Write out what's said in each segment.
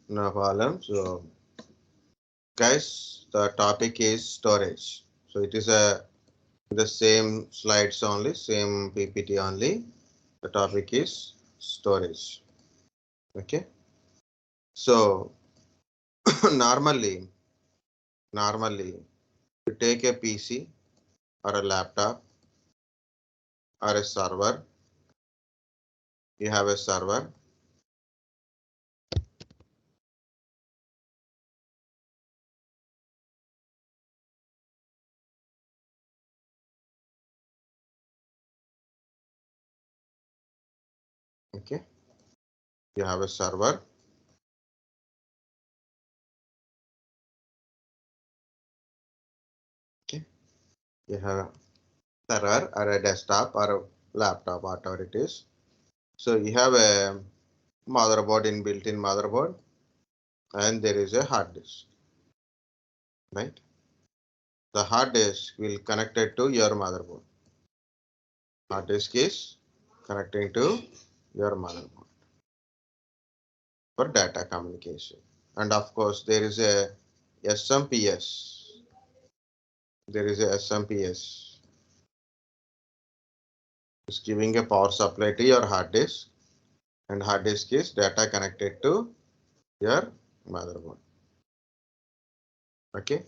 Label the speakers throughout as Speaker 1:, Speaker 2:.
Speaker 1: No problem. So, guys, the topic is storage. So it is the same slides only, same PPT only. The topic is storage. Okay. So normally, you take a PC or a laptop or a server. You have a server. Okay. You have a server. Okay. You have a server or a desktop or a laptop, whatever it is. So you have a motherboard, built-in motherboard, and there is a hard disk, right? The hard disk will connect it to your motherboard. Hard disk is connecting to your motherboard for data communication. And of course, there is a SMPS. There is a SMPS. It's giving a power supply to your hard disk, and hard disk is data connected to your motherboard. Okay.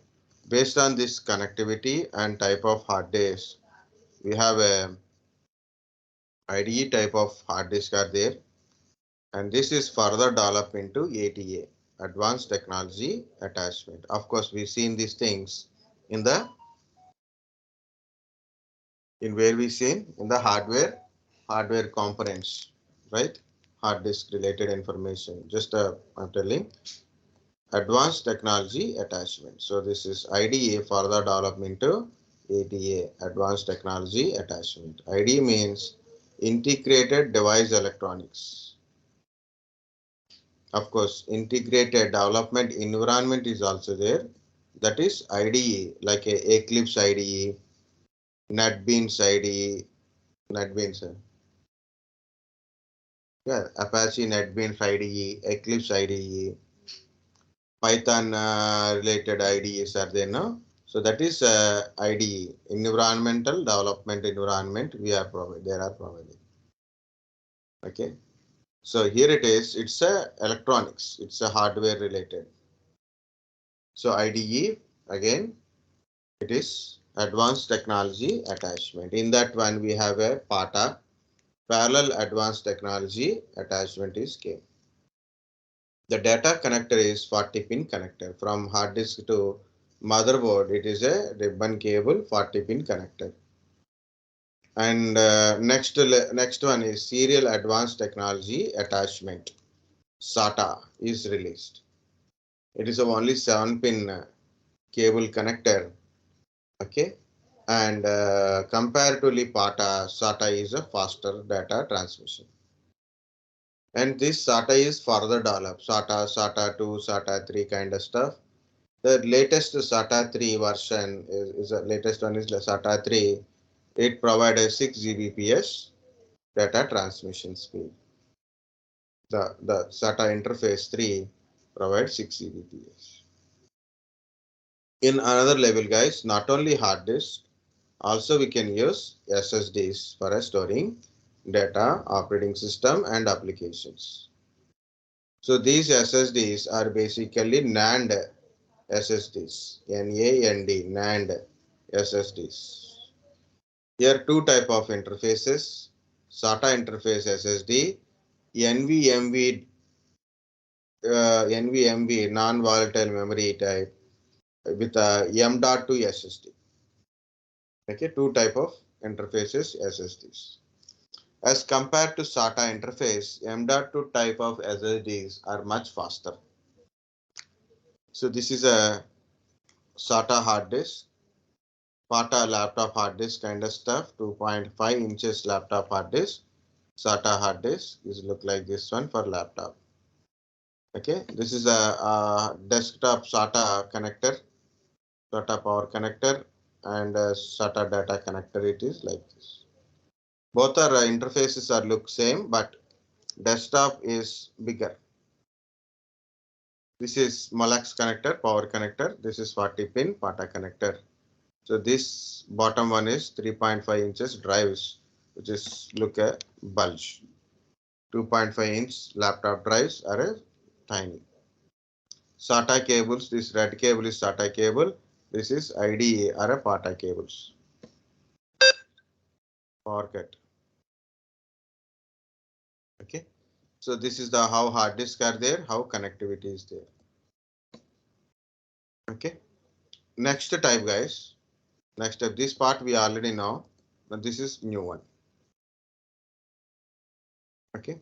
Speaker 1: Based on this connectivity and type of hard disk, we have a IDE type of hard disk are there, and this is further developed into ATA, Advanced Technology Attachment. Of course, we've seen these things in where we seen in the hardware components, right? Hard disk related information. Just I'm telling Advanced Technology Attachment. So this is IDA further development to ATA, Advanced Technology Attachment. IDE means Integrated Device Electronics. Of course, integrated development environment is also there. That is IDE, like a Eclipse IDE, NetBeans IDE, NetBeans, yeah, Apache NetBeans IDE, Eclipse IDE, Python related IDEs are there now. So that is IDE, environmental development environment we are providing. They are providing. Okay. So here it is. It's a electronics. It's a hardware related. So IDE again. It is Advanced Technology Attachment. In that one, we have a PATA, Parallel Advanced Technology Attachment is came. The data connector is 40-pin connector. From hard disk to motherboard, it is a ribbon cable 40-pin connector. And next one is Serial Advanced Technology Attachment. SATA is released. It is a only 7-pin cable connector. Okay. And comparatively SATA is a faster data transmission. And this SATA is further developed. SATA 2, SATA 3 kind of stuff. The latest SATA 3 version is the latest one is SATA 3. It provides a 6 Gbps data transmission speed. The SATA interface 3 provides 6 Gbps. In another level, guys, not only hard disk, also we can use SSDs for storing data, operating system, and applications. So these SSDs are basically NAND SSDs, NAND, NAND SSDs. Here two type of interfaces, SATA interface SSD, NVMe, NVMe non-volatile memory type with a M.2 SSD. Okay, two type of interfaces SSDs. As compared to SATA interface, M.2 type of SSDs are much faster. So this is a SATA hard disk, SATA laptop hard disk kind of stuff, 2.5 inches laptop hard disk. SATA hard disk is look like this one for laptop. Okay, this is a desktop SATA connector, SATA power connector, and SATA data connector. It is like this. Both are interfaces are look same, but desktop is bigger. This is Molex connector, power connector. This is 40 pin PATA connector. So this bottom one is 3.5 inches drives, which is look at bulge. 2.5 inch laptop drives are a tiny. SATA cables, this red cable is SATA cable. This is IDE or a PATA cables. Power cut. Okay. So this is the how hard disk are there, how connectivity is there. Okay. Next type, guys. Next type. This part we already know, but this is new one. Okay.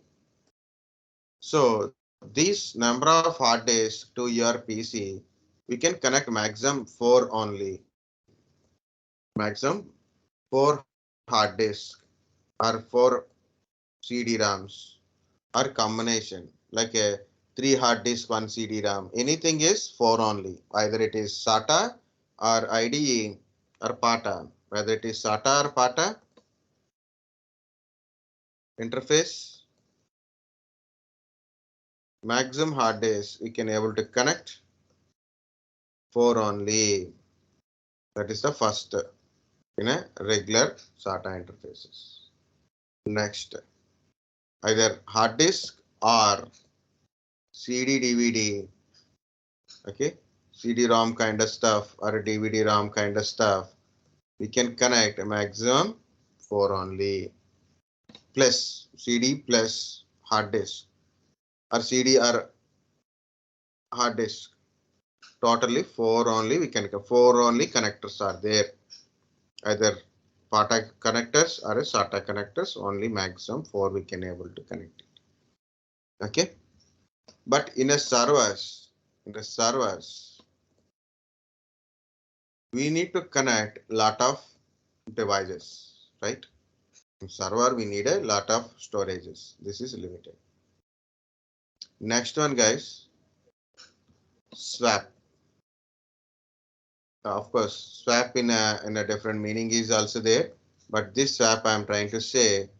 Speaker 1: So this number of hard disks to your PC, we can connect maximum 4 only. Maximum 4 hard disk or 4 CD ROMs or combination like a 3 hard disk 1 CD RAM. Anything is 4 only. Either it is SATA or IDE or PATA. Whether it is SATA or PATA interface, maximum hard disk we can able to connect 4 only. That is the first in a regular SATA interfaces. Next, either hard disk or CD DVD, okay, CD ROM kind of stuff or a DVD ROM kind of stuff, we can connect a maximum 4 only, plus CD plus hard disk or CD or hard disk. Totally 4 only we can 4 only connectors are there. Either PATA connectors or a SATA connectors, only maximum 4 we can able to connect it. Okay. But in the servers, we need to connect lot of devices, right? In server, we need a lot of storages. This is limited. Next one, guys, swap. Of course, swap in a different meaning is also there, but this swap I am trying to say.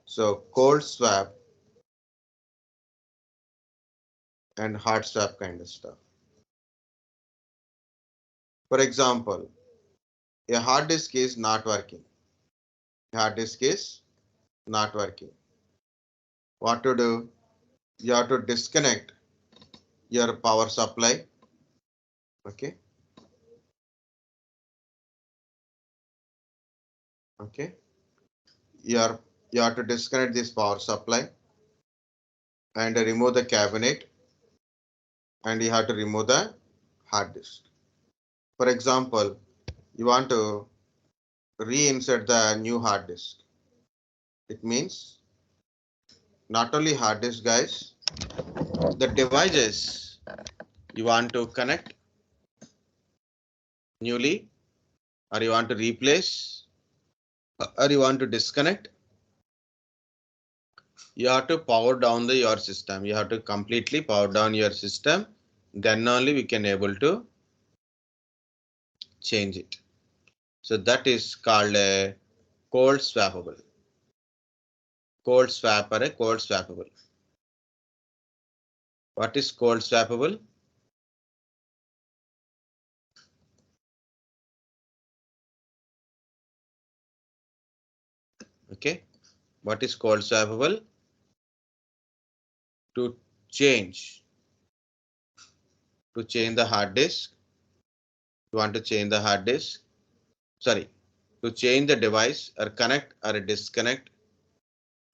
Speaker 1: So cold swap and hot swap kind of stuff. For example, a hard disk is not working. Hard disk is not working. What to do? You have to disconnect your power supply. Okay. Okay. You have to disconnect this power supply and remove the cabinet, and you have to remove the hard disk. For example, you want to reinsert the new hard disk. It means not only hard disk, guys, the devices you want to connect newly, or you want to replace, or you want to disconnect, you have to power down your system. You have to completely power down your system. Then only we can able to change it. So that is called a cold swappable. Cold swap or a cold swappable. What is cold swappable? Okay. What is cold swappable? To change the hard disk. You want to change the hard disk. Sorry, to change the device or connect or disconnect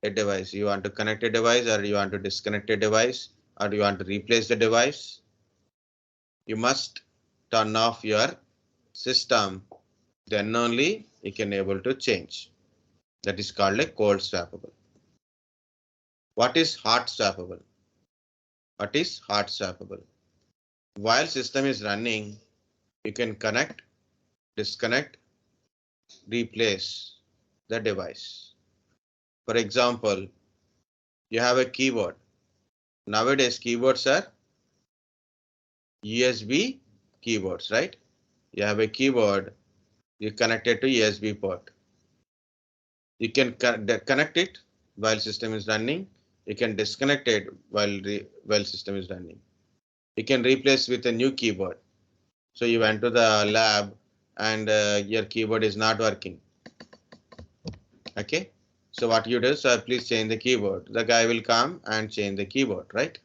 Speaker 1: a device. You want to connect a device or you want to disconnect a device or you want to replace the device. You must turn off your system. Then only you can able to change. That is called a cold swappable. What is hot swappable? What is hot swappable? While system is running, you can connect, disconnect, replace the device. For example, you have a keyboard. Nowadays, keyboards are USB keyboards, right? You have a keyboard, you connect it to USB port. You can connect it while system is running. You can disconnect it while system is running. You can replace with a new keyboard. So you went to the lab and your keyboard is not working. Okay. So what you do, so please change the keyboard. The guy will come and change the keyboard, right?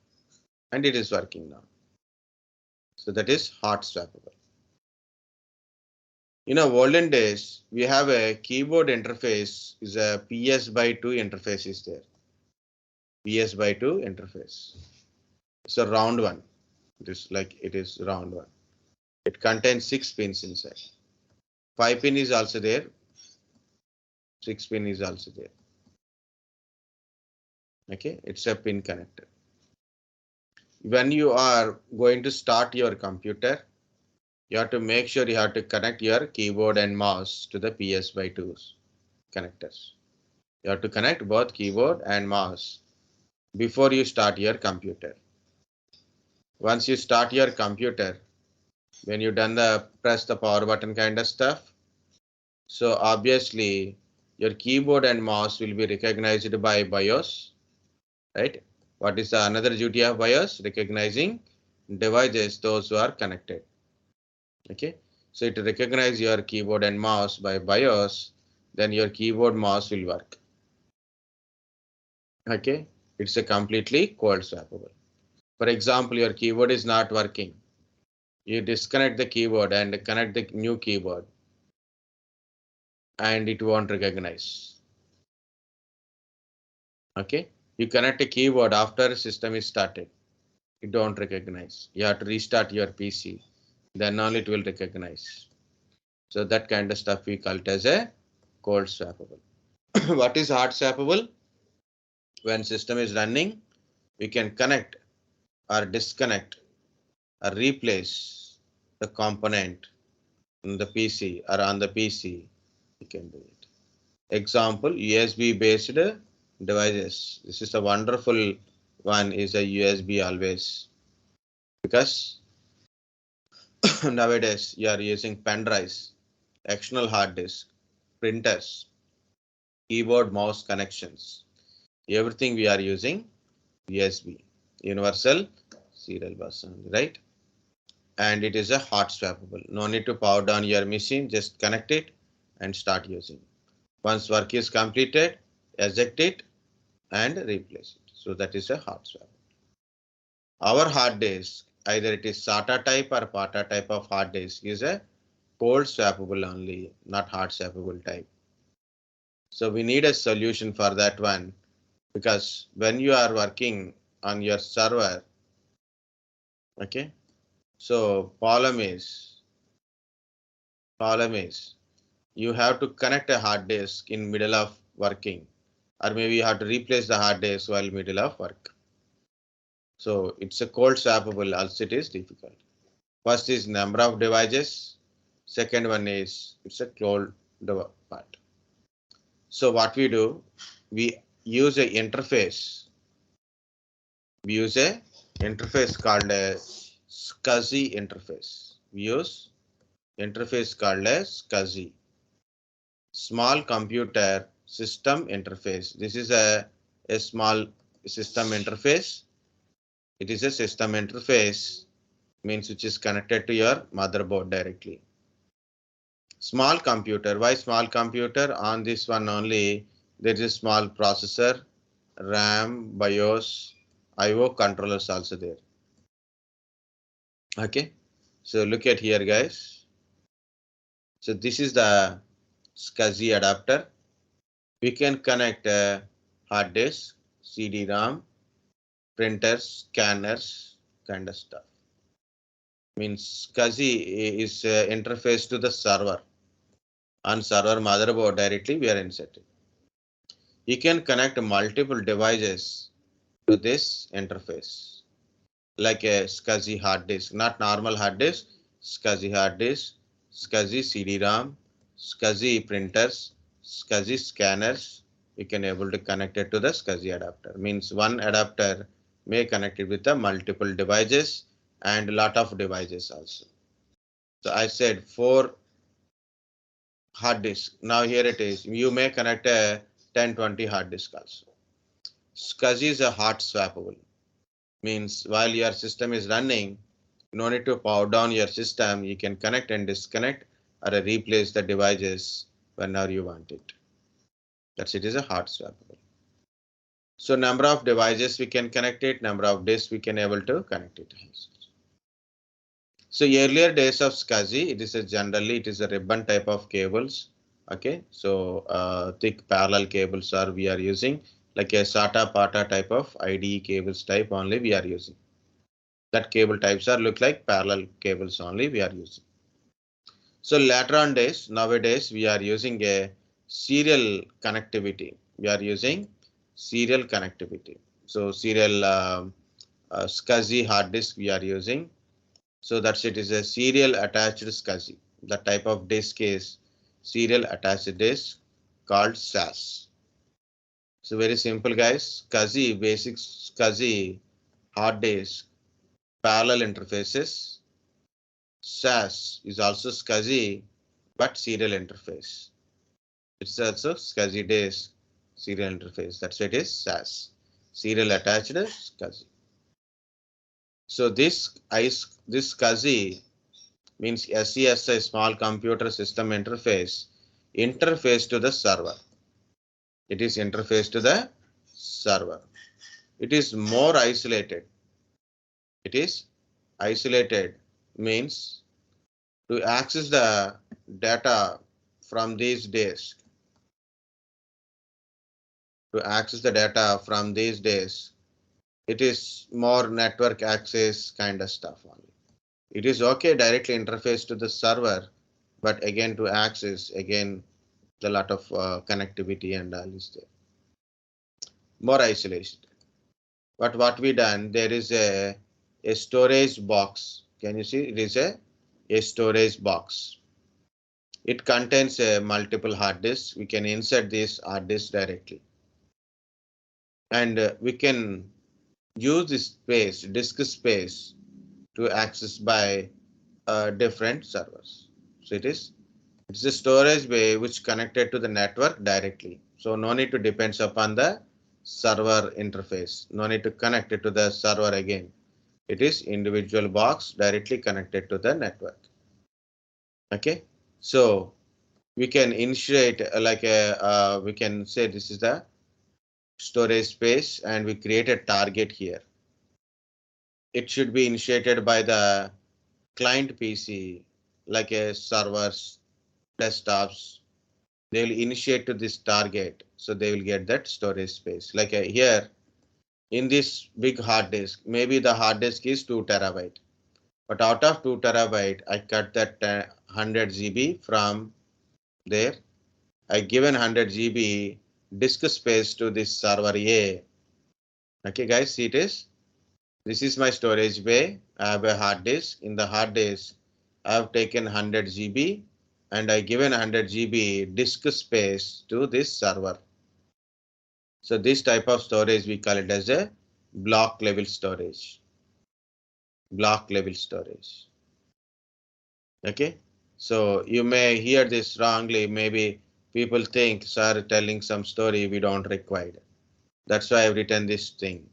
Speaker 1: And it is working now. So that is HOT Swappable. In our olden days, we have a keyboard interface is a PS/2 interface is there. PS/2 interface. It's a round one. This like it is round one. It contains 6 pins inside. 5 pin is also there. 6 pin is also there. Okay, it's a pin connector. When you are going to start your computer, you have to make sure you have to connect your keyboard and mouse to the PS/2 connectors. You have to connect both keyboard and mouse before you start your computer. Once you start your computer, when you done the press the power button kind of stuff, so obviously your keyboard and mouse will be recognized by BIOS, right? What is the another duty of BIOS? Recognizing devices, those who are connected. Okay, so it recognize your keyboard and mouse by BIOS, then your keyboard mouse will work. Okay, it's a completely cold swappable. For example, your keyboard is not working. You disconnect the keyboard and connect the new keyboard, and it won't recognize. Okay, you connect a keyboard after system is started. You don't recognize. You have to restart your PC. Then only it will recognize. So that kind of stuff we call it as a cold swappable. What is hard swappable? When system is running, we can connect or disconnect or replace the component in the PC or on the PC. You can do it. Example, USB based devices. This is a wonderful one is a USB always, because nowadays you are using pen drives, external hard disk, printers, keyboard, mouse connections. Everything we are using USB, universal serial bus only, right? And it is a hot swappable. No need to power down your machine, just connect it and start using. Once work is completed, eject it and replace it. So that is a hot swappable. Our hard disk, either it is SATA type or PATA type of hard disk, is a cold swappable only, not hot swappable type. So we need a solution for that one, because when you are working on your server, okay, so problem is you have to connect a hard disk in middle of working, or maybe you have to replace the hard disk while middle of work. So it's a cold swappable, also it is difficult. First is number of devices. Second one is it's a cold part. So what we do, we use a interface. We use a interface called a SCSI interface. We use interface called a SCSI. Small computer system interface. This is a small system interface. It is a system interface, means which is connected to your motherboard directly. Small computer. Why small computer? On this one only, there is a small processor, RAM, BIOS, IO controllers also there. Okay, so look at here, guys. So this is the SCSI adapter. We can connect a hard disk, CD ROM, printers, scanners, kind of stuff. Means SCSI is interface to the server. On server motherboard directly we are inserted. You can connect multiple devices to this interface, like a SCSI hard disk, not normal hard disk, SCSI hard disk, SCSI CD ROM, SCSI printers, SCSI scanners. You can able to connect it to the SCSI adapter. Means one adapter may connect it with the multiple devices and lot of devices also. So I said 4 hard disk. Now here it is. You may connect a 10-20 hard disk also. SCSI is a hot swappable. Means while your system is running, no need to power down your system. You can connect and disconnect or replace the devices whenever you want it. That's it is a hot swappable. So number of devices we can connect it, number of disks we can able to connect it. So earlier days of SCSI, it is a ribbon type of cables. Okay, so thick parallel cables are we are using, like a SATA PATA type of IDE cables type only we are using. That cable types are look like parallel cables only we are using. So later on days, nowadays we are using a serial connectivity. We are using serial connectivity. So serial SCSI hard disk we are using. So that's it is a serial attached SCSI. The type of disk is serial attached disk called SAS. So very simple guys. SCSI, basic SCSI hard disk, parallel interfaces. SAS is also SCSI but serial interface. It's also SCSI disk serial interface. That's why it is SAS, serial attached SCSI. So this SCSI means SCSI small computer system interface to the server. It is interface to the server. It is more isolated. It is isolated means to access the data from these disks. To access the data from these disks, it is more network access kind of stuff only. It is okay directly interface to the server, but again to access again a lot of connectivity and all is there. More isolation. But what we done, there is a storage box. Can you see? It is a storage box. It contains a multiple hard disks. We can insert this hard disk directly, and we can use this space, disk space, to access by different servers. So it's a storage bay which connected to the network directly. So no need to depend upon the server interface. No need to connect it to the server again. It is individual box directly connected to the network. Okay, so we can initiate like a we can say this is the storage space and we create a target here. It should be initiated by the client PC like a servers, desktops. They will initiate to this target, so they will get that storage space. Like here in this big hard disk, maybe the hard disk is 2 terabyte, but out of 2 terabyte, I cut that 100 GB from there. I given 100 GB disk space to this server A. Okay, guys, see it is. This is my storage bay. I have a hard disk. In the hard disk, I have taken 100 GB and I given 100 GB disk space to this server. So this type of storage we call it as a block level storage. Block level storage. Okay. So you may hear this wrongly. Maybe people think, sir, telling some story we don't require. That's why I've written this thing.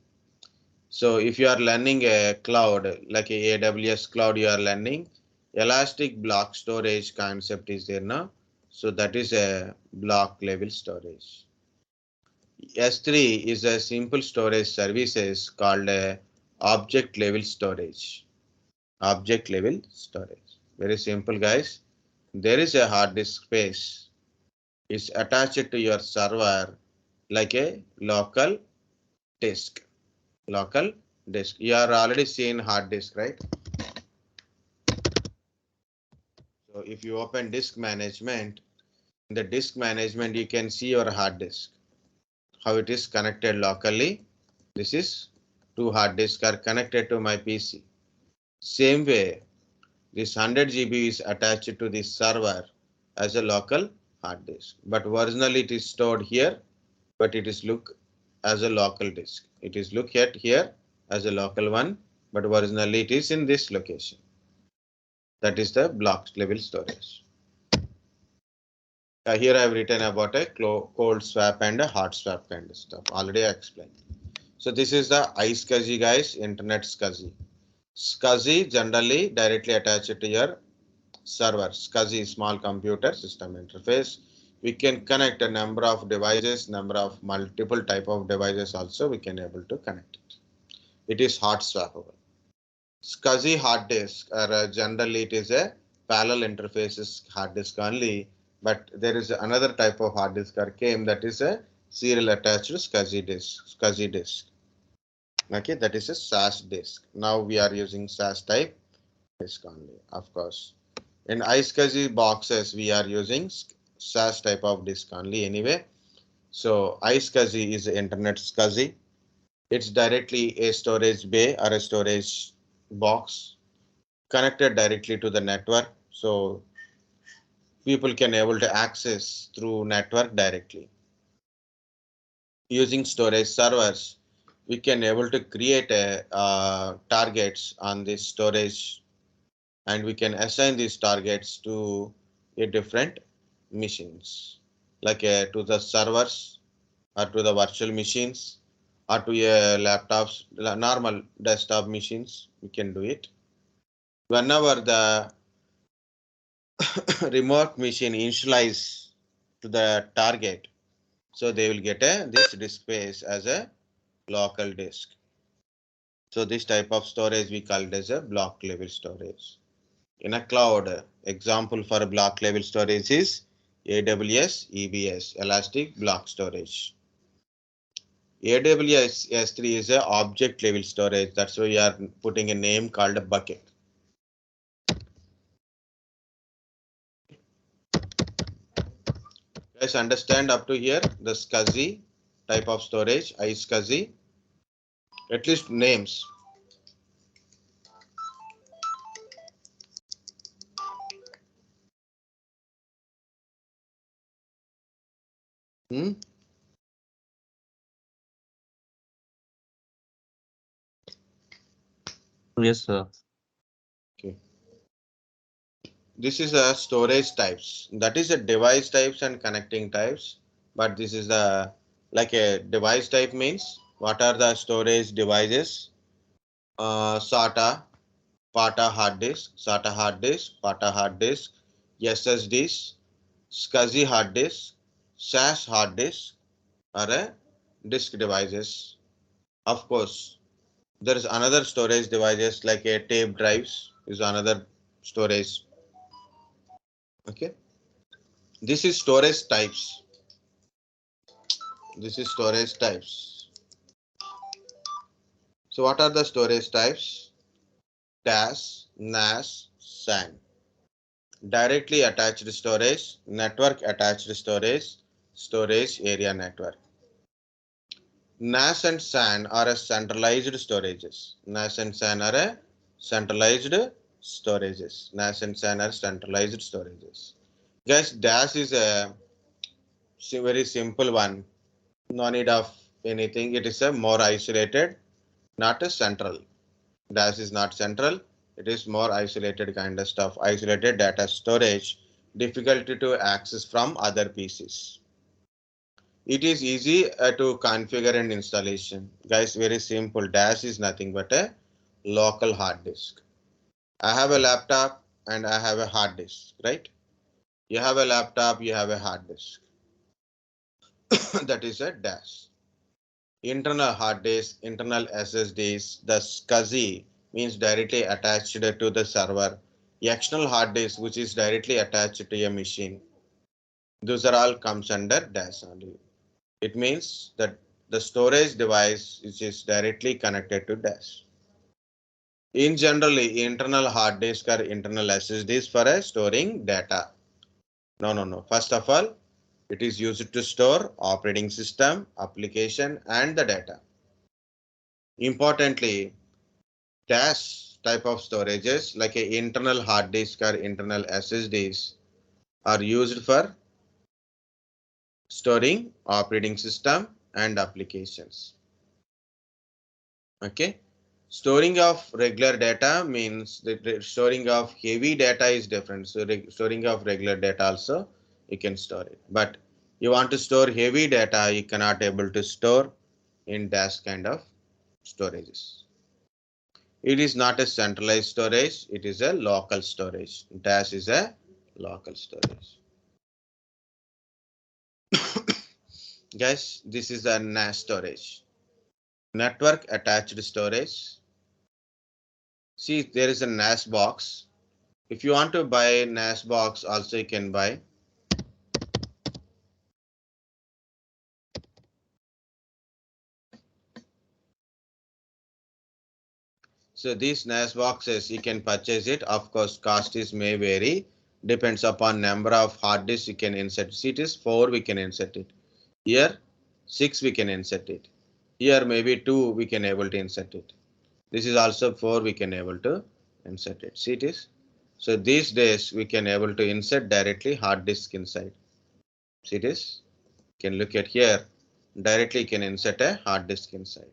Speaker 1: So if you are learning a cloud, like a AWS cloud, you are learning elastic block storage concept is there now. So that is a block level storage. S3 is a simple storage services called a object level storage. Object level storage. Very simple, guys. There is a hard disk space. It's attached to your server like a local disk. Local disk. You are already seen hard disk, right? So if you open disk management, in the disk management, you can see your hard disk, how it is connected locally. This is 2 hard disks are connected to my PC. Same way, this 100 GB is attached to this server as a local hard disk, but originally it is stored here, but it is look as a local disk. It is look at here as a local one, but originally it is in this location. That is the block level storage. Here I have written about a cold swap and a hot swap kind of stuff. Already I explained. So this is the iSCSI guys, Internet SCSI. SCSI generally directly attached to your server. SCSI is small computer system interface. We can connect a number of devices, number of multiple type of devices also we can able to connect it. It is HOT Swappable. SCSI hard disk, or generally it is a parallel interfaces hard disk only, but there is another type of hard disk or came that is a serial attached SCSI disk. Okay, that is a SAS disk. Now we are using SAS type disk only, of course. In iSCSI boxes, we are using SAS type of disk only anyway. So iSCSI is Internet SCSI. It's directly a storage bay or a storage box connected directly to the network. So people can able to access through network directly. Using storage servers, we can able to create a targets on this storage, and we can assign these targets to a different machines, like to the servers or to the virtual machines or to a laptops, normal desktop machines. We can do it whenever the remote machine initialize to the target, so they will get this disk space as a local disk. So this type of storage we call it as a block level storage. In a cloud, example for block level storage is AWS EBS, Elastic Block Storage. AWS S3 is a object level storage. That's why we are putting a name called a bucket. Guys, understand up to here the SCSI type of storage, iSCSI, at least names.
Speaker 2: Yes, sir.
Speaker 1: Okay. This is a storage types. That is a device types and connecting types. But this is the like a device type means what are the storage devices? SATA, PATA hard disk, SATA hard disk, PATA hard disk, SSDs, SCSI hard disk, SAS hard disk are a disk devices. Of course, there is another storage devices like a tape drives is another storage. Okay, this is storage types. This is storage types. So what are the storage types? DAS, NAS, SAN. Directly attached storage, network attached storage, storage area network. NAS and SAN are a centralized storages. NAS and SAN are a centralized storages. NAS and SAN are centralized storages. Guys, DAS is a very simple one. No need of anything. It is a more isolated, not a central. DAS is not central. It is more isolated kind of stuff. Isolated data storage, difficulty to access from other PCs. It is easy to configure and installation. Guys, very simple. DAS is nothing but a local hard disk. I have a laptop and I have a hard disk, right? You have a laptop, you have a hard disk. That is a DAS. Internal hard disk, internal SSDs, the SCSI means directly attached to the server. External hard disk, which is directly attached to a machine. Those are all comes under DAS only. It means that the storage device which is directly connected to DAS. In generally, internal hard disk or internal SSDs for storing data. No. First of all, it is used to store operating system, application, and the data. Importantly, DAS type of storages like a internal hard disk or internal SSDs are used for storing operating system and applications. Okay. Storing of regular data means that storing of heavy data is different. So storing of regular data also you can store it. But you want to store heavy data, you cannot able to store in DAS kind of storages. It is not a centralized storage, it is a local storage. DAS is a local storage. Guys, this is a NAS storage. Network attached storage. See, there is a NAS box. If you want to buy NAS box, also you can buy. So these NAS boxes, you can purchase it. Of course, cost is may vary. Depends upon number of hard disks you can insert. See, it is 4, we can insert it. Here, 6 we can insert it. Here, maybe 2 we can able to insert it. This is also 4 we can able to insert it. See it is. So these days we can able to insert directly hard disk inside. See it is. You can look at here. Directly you can insert a hard disk inside.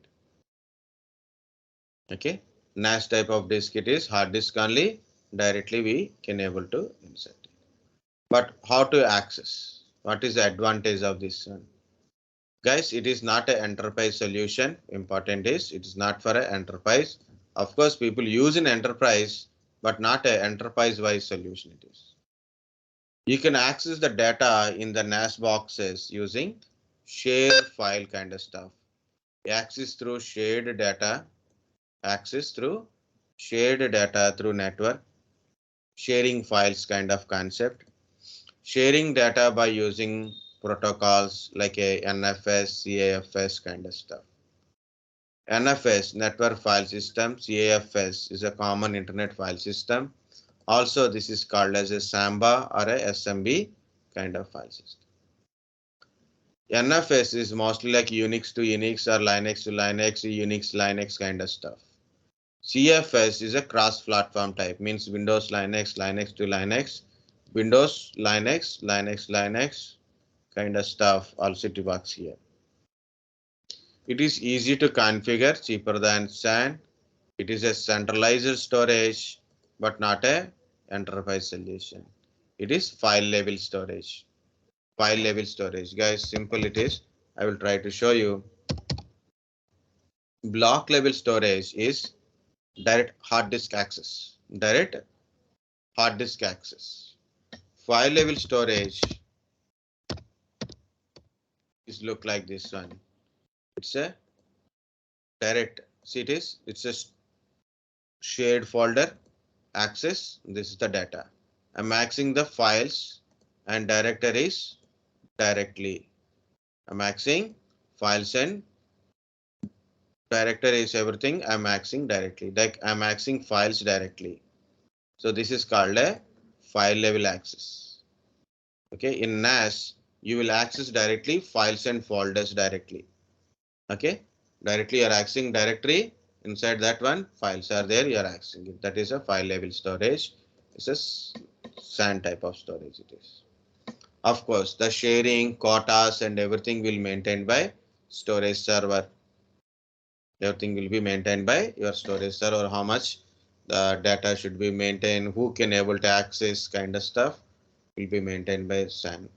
Speaker 1: Okay. NAS type of disk it is, hard disk only. Directly we can able to insert it. But how to access? What is the advantage of this one? Guys, it is not an enterprise solution. Important is it is not for an enterprise. Of course, people use in enterprise, but not an enterprise-wise solution it is. You can access the data in the NAS boxes using share file kind of stuff. Access through shared data, through network, sharing files kind of concept, sharing data by using protocols like a NFS, CAFS kind of stuff. NFS, Network File System, CAFS is a common internet file system. Also, this is called as a Samba or a SMB kind of file system. NFS is mostly like Unix to Unix or Linux to Linux, Unix, Linux kind of stuff. CFS is a cross-platform type, means Windows, Linux, Linux to Linux, Windows, Linux, Linux, Linux kind of stuff also it works here. It is easy to configure, cheaper than SAN. It is a centralized storage, but not a enterprise solution. It is file level storage. File level storage, guys, simple it is. I will try to show you. Block level storage is direct hard disk access. Direct hard disk access. File level storage is look like this one. It's a direct. See it is. It's a shared folder access. This is the data. I'm accessing the files and directories directly. I'm accessing files and directories, everything I'm accessing directly. Like I'm accessing files directly. So this is called a file level access. Okay, in NAS, you will access directly files and folders directly. Okay, directly you're accessing directory. Inside that one, files are there, you're accessing it. That is a file level storage. It's a SAN type of storage it is. Of course, the sharing, quotas and everything will be maintained by storage server. Everything will be maintained by your storage server. How much the data should be maintained, who can able to access kind of stuff will be maintained by SAN.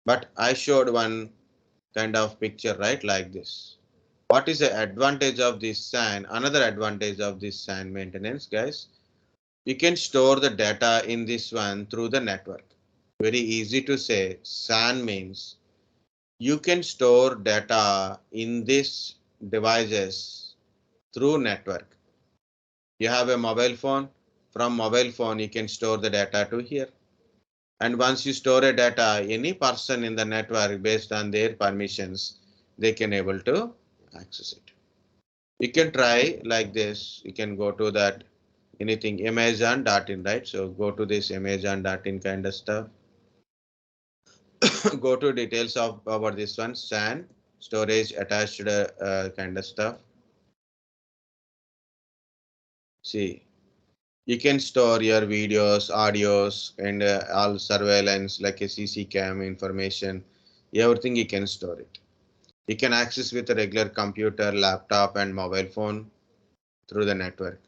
Speaker 1: But I showed one kind of picture, right, like this. What is the advantage of this SAN? Another advantage of this SAN maintenance, guys, you can store the data in this one through the network. Very easy to say. SAN means you can store data in these devices through network. You have a mobile phone. From mobile phone, you can store the data to here. And once you store a data, any person in the network based on their permissions, they can able to access it. You can try like this. You can go to that anything Amazon.in, right? So go to this Amazon.in kind of stuff. Go to details of about this one, SAN, storage attached kind of stuff. See, you can store your videos, audios, and all surveillance like a CC cam information. Everything you can store it. You can access with a regular computer, laptop, and mobile phone through the network.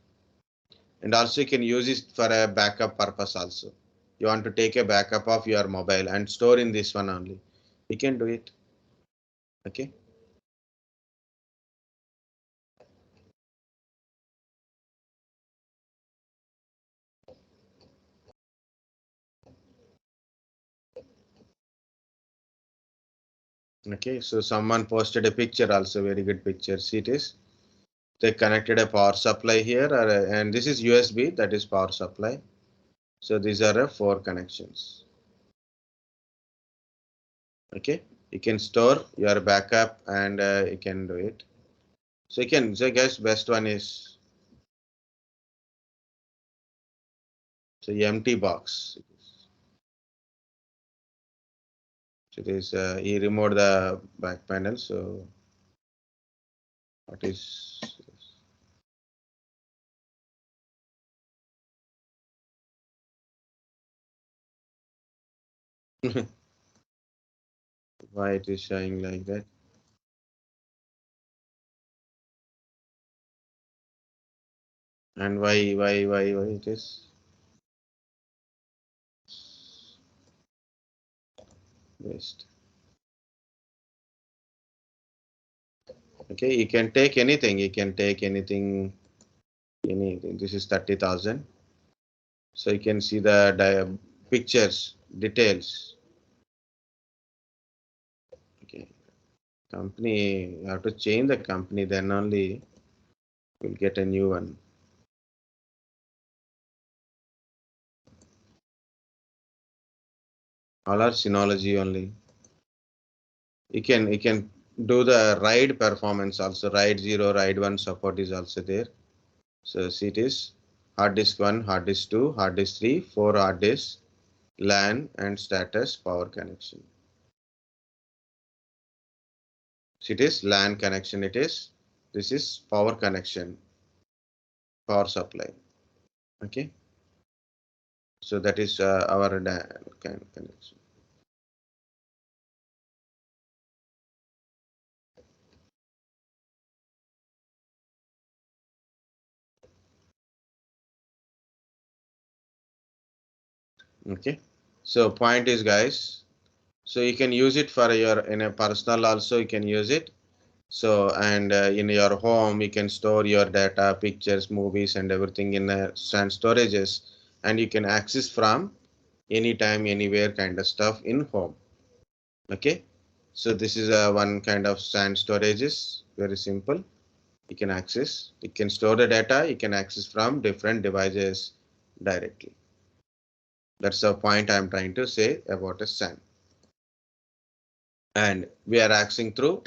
Speaker 1: And also you can use it for a backup purpose also. You want to take a backup of your mobile and store in this one only. You can do it. Okay. Okay, so someone posted a picture, also very good picture. See it is. They connected a power supply here, and this is USB, that is power supply. So these are 4 connections. Okay, you can store your backup and you can do it. So you can, so guys, best one is so empty box. So it is he removed the back panel. So what is why it is showing like that? And why it is waste? Okay, you can take anything. You can take anything. Anything. This is 30,000. So you can see the pictures, details. Okay, company. You have to change the company. Then only you'll get a new one. All are Synology only. You can do the RAID performance also. RAID 0, RAID 1 support is also there. So see it is hard disk 1, hard disk 2, hard disk 3, 4 hard disks, LAN and status power connection. So it is LAN connection. It is, this is power connection, power supply. Okay. So that is our connection. Okay. So point is, guys, so you can use it for your in a personal also, you can use it. So and in your home you can store your data, pictures, movies and everything in SAN storages, and you can access from anytime, anywhere kind of stuff in home. Okay. So this is one kind of SAN storages, very simple. You can access, you can store the data, you can access from different devices directly. That's the point I'm trying to say about a SAN. And we are accessing through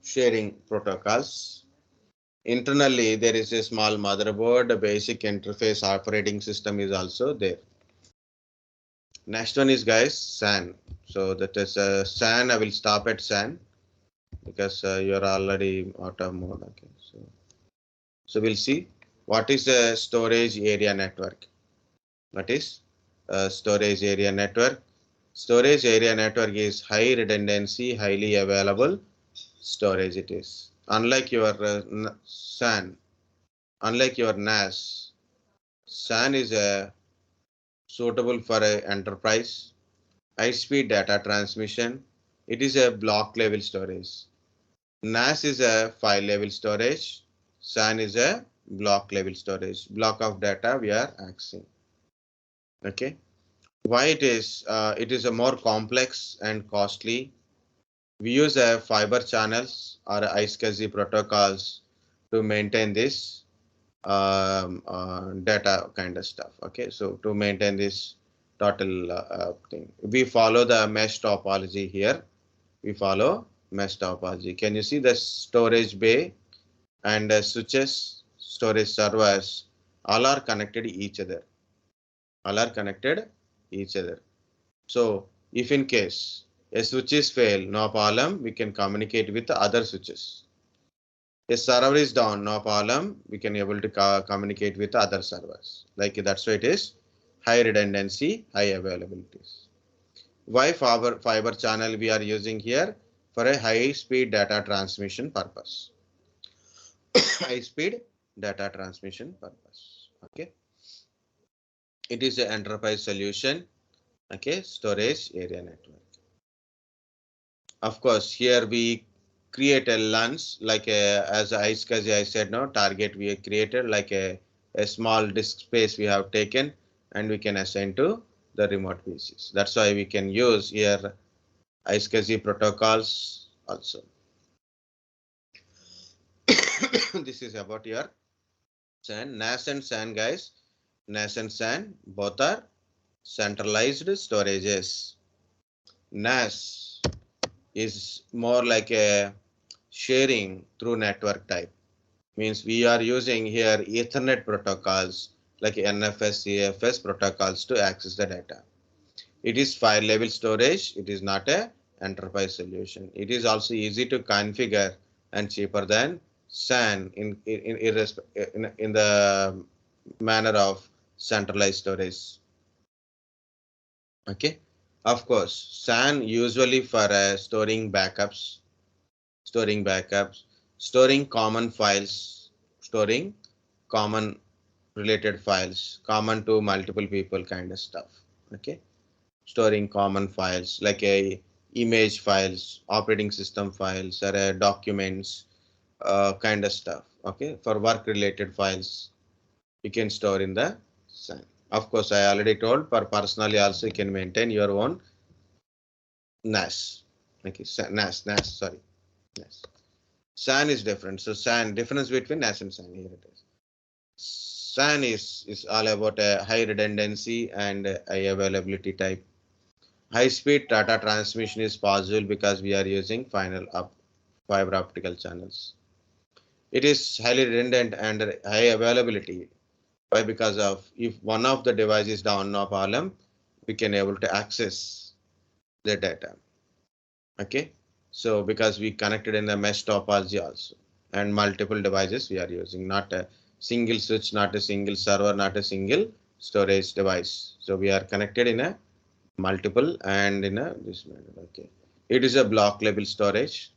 Speaker 1: sharing protocols. Internally, there is a small motherboard, a basic interface operating system is also there. Next one is, guys, SAN. So that is SAN. I will stop at SAN because you're already out of mode. Okay. So we'll see what is a storage area network. What is storage area network? Storage area network is high redundancy, highly available storage. It is unlike your SAN, unlike your NAS. SAN is suitable for a enterprise, high-speed data transmission. It is a block level storage. NAS is a file level storage. SAN is a block level storage. Block of data we are accessing. Okay. Why it is? It is a more complex and costly. We use a fiber channels or iSCSI protocols to maintain this data kind of stuff. Okay, so to maintain this total thing, we follow the mesh topology here. We follow mesh topology. Can you see the storage bay and switches, storage servers, all are connected each other. All are connected each other. So if in case a switches fail, no problem, we can communicate with the other switches. A server is down, no problem, we can able to communicate with other servers. Like that's why it is high redundancy, high availabilities. Why fiber channel we are using here? For a high speed data transmission purpose. High speed data transmission purpose. Okay. It is an enterprise solution. Okay. Storage area network. Of course, here we create a LANs like as I said, no target we have created like a small disk space we have taken and we can assign to the remote PCs. That's why we can use here iSCSI protocols also. This is about your SAN, NAS and SAN guys. NAS and SAN both are centralized storages. NAS is more like a sharing through network type. Means we are using here Ethernet protocols like NFS, CFS protocols to access the data. It is file level storage. It is not a enterprise solution. It is also easy to configure and cheaper than SAN in the manner of centralized storage. Okay. Of course, SAN usually for storing storing common files, storing common related files, common to multiple people kind of stuff. Okay. Storing common files like a image files, operating system files, or documents, kind of stuff. Okay. For work related files, you can store in the SAN. Of course, I already told for personally also you can maintain your own NAS. Okay, NAS, sorry. NAS. SAN is different. So SAN, difference between NAS and SAN, here it is. SAN is all about a high redundancy and high availability type. High speed data transmission is possible because we are using fiber optical channels. It is highly redundant and high availability. Why? Because of if one of the devices is down or problem, we can able to access the data. Okay. So because we connected in the mesh topology also, and multiple devices we are using, not a single switch, not a single server, not a single storage device. So we are connected in a multiple and in a this manner. Okay. It is a block level storage.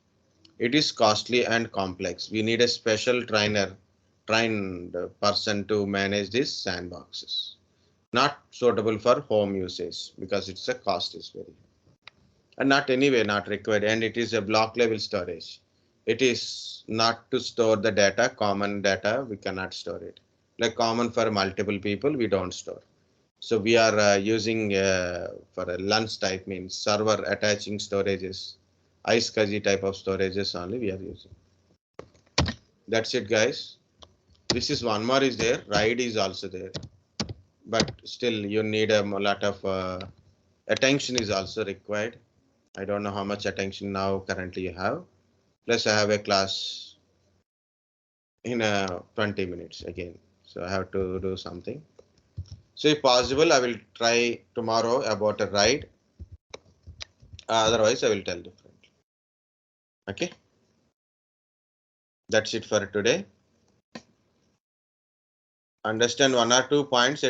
Speaker 1: It is costly and complex. We need a special trained person to manage these sandboxes. Not suitable for home usage because it's a cost is very high. And not anyway not required, and it is a block level storage. It is not to store the data, common data, we cannot store it. Like common for multiple people, we don't store. So we are using for a lunch type means server attaching storages, iSCSI type of storages only we are using. That's it guys. This is one more is there, RAID is also there. But still you need a lot of attention is also required. I don't know how much attention now currently you have. Plus I have a class in 20 minutes again. So I have to do something. So if possible, I will try tomorrow about a RAID. Otherwise, I will tell differently. Okay. That's it for today. Understand one or two points.